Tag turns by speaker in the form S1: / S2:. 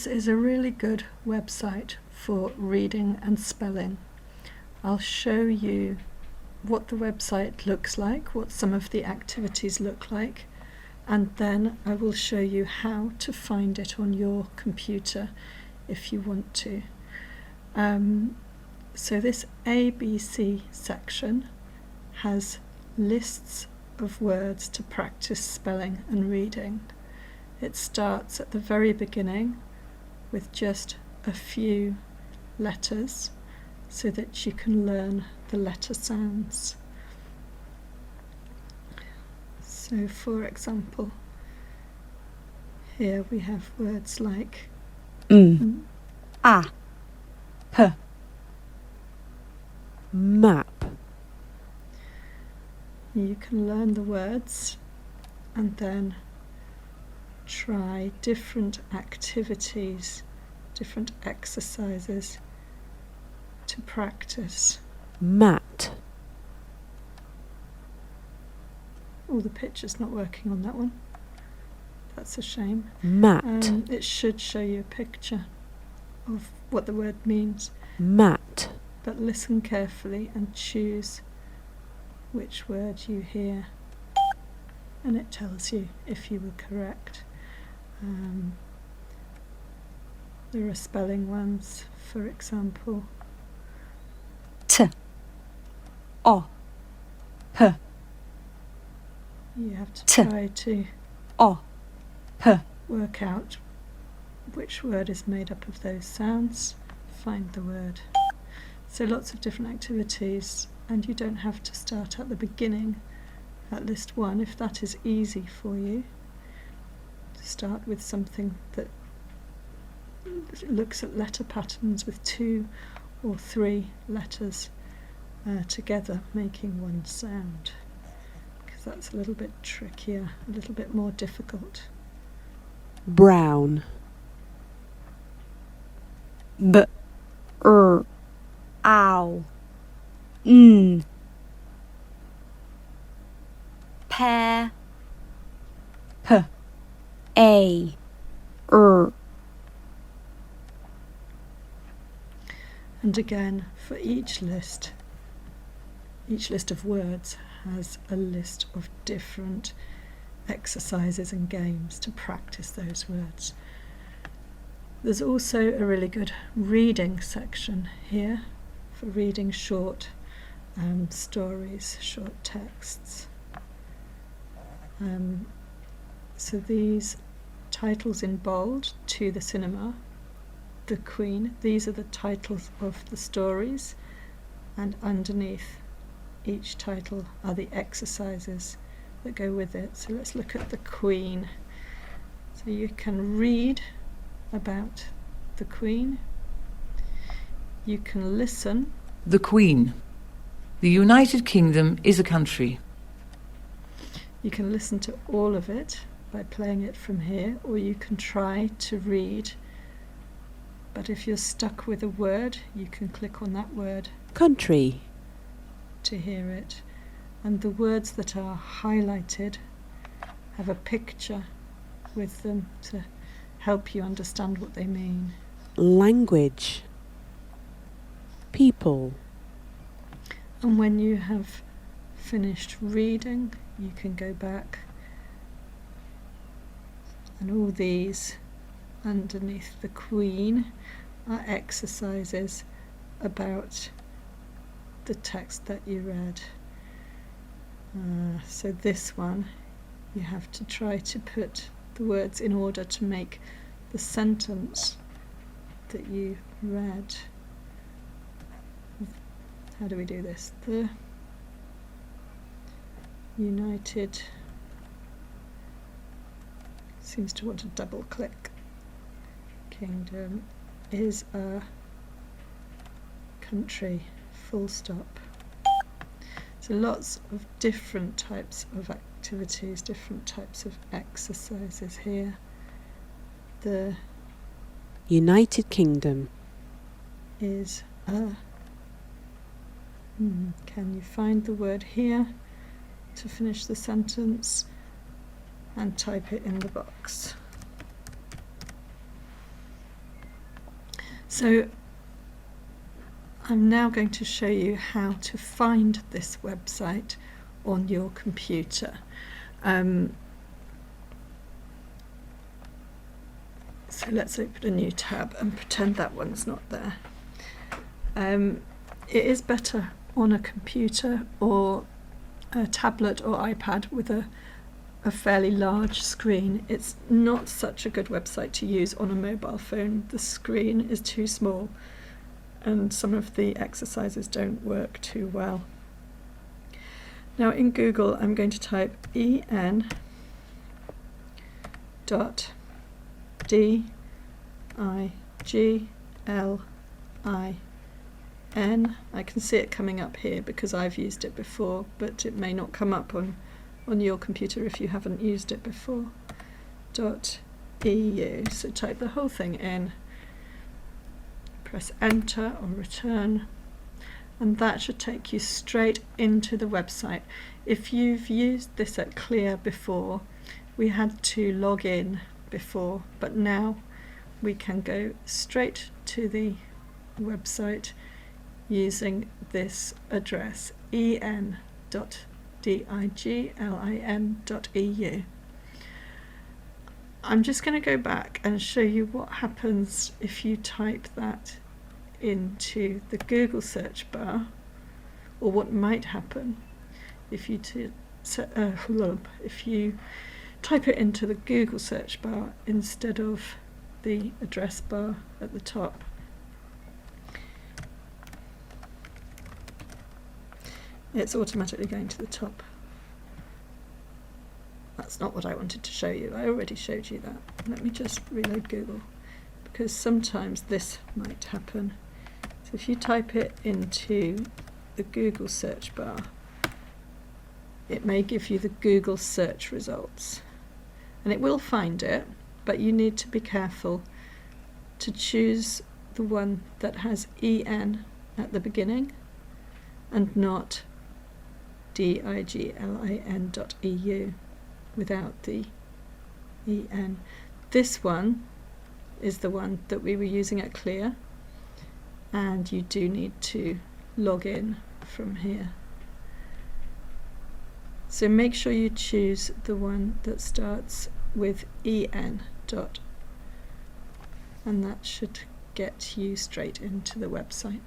S1: This is a really good website for reading and spelling. I'll show you what the website looks like, what some of the activities look like, and then I will show you how to find it on your computer if you want to. So this ABC section has lists of words to practice spelling and reading. It starts at the very beginning with just a few letters so that you can learn the letter sounds. So for example, here we have words like
S2: A, P, map.
S1: You can learn the words and then try different activities, different exercises to practice.
S2: Mat,
S1: Oh, the picture's not working on that one. That's a shame.
S2: mat,
S1: It should show you a picture of what the word means,
S2: mat,
S1: but listen carefully and choose which word you hear, and it tells you if you were correct. There are spelling ones, for example.
S2: T, O, P,
S1: You have to
S2: T.
S1: try to
S2: O, P,
S1: work out which word is made up of those sounds, find the word. So lots of different activities, and you don't have to start at the beginning at list 1 if that is easy for you. Start with something that looks at letter patterns with 2 or 3 letters together making one sound, because that's a little bit trickier, a little bit more difficult.
S2: brown. B, R, ow, N, pear, P, A, R.
S1: And again, for each list of words has a list of different exercises and games to practice those words. There's also a really good reading section here for reading short stories, short texts. So these titles in bold: To the Cinema, The Queen, these are the titles of the stories, and underneath each title are the exercises that go with it. So let's look at The Queen. So you can read about the Queen, you can listen.
S3: The Queen. The United Kingdom is a country.
S1: You can listen to all of it by playing it from here, or you can try to read, but if you're stuck with a word, you can click on that word
S2: Country.
S1: to hear it. And the words that are highlighted have a picture with them to help you understand what they mean.
S2: Language. People.
S1: And when you have finished reading, you can go back, and all these underneath the Queen are exercises about the text that you read. So this one, you have to try to put the words in order to make the sentence that you read. How do we do this? The United seems to want to double click. Kingdom is a country, full stop. So lots of different types of activities, different types of exercises here. The
S2: United Kingdom
S1: is a. Can you find the word here to finish the sentence and type it in the box? So I'm now going to show you how to find this website on your computer. So let's open a new tab and pretend that one's not there. It is better on a computer or a tablet or iPad with a fairly large screen. It's not such a good website to use on a mobile phone. The screen is too small and some of the exercises don't work too well. Now in Google I'm going to type en.digilin. I can see it coming up here because I've used it before, but it may not come up on your computer if you haven't used it before. .eu. So type the whole thing in, press enter or return, and that should take you straight into the website. If you've used this at Clear before, we had to log in before, but now we can go straight to the website using this address, en.digilin.eu. I'm just going to go back and show you what happens if you type that into the Google search bar, or what might happen if you type it into the Google search bar instead of the address bar at the top. It's automatically going to the top. That's not what I wanted to show you. I already showed you that. Let me just reload Google, because sometimes this might happen. So if you type it into the Google search bar, it may give you the Google search results. And it will find it, but you need to be careful to choose the one that has en at the beginning and not digilin.eu without the en. This one is the one that we were using at Clear, and you do need to log in from here. So make sure you choose the one that starts with en. And that should get you straight into the website.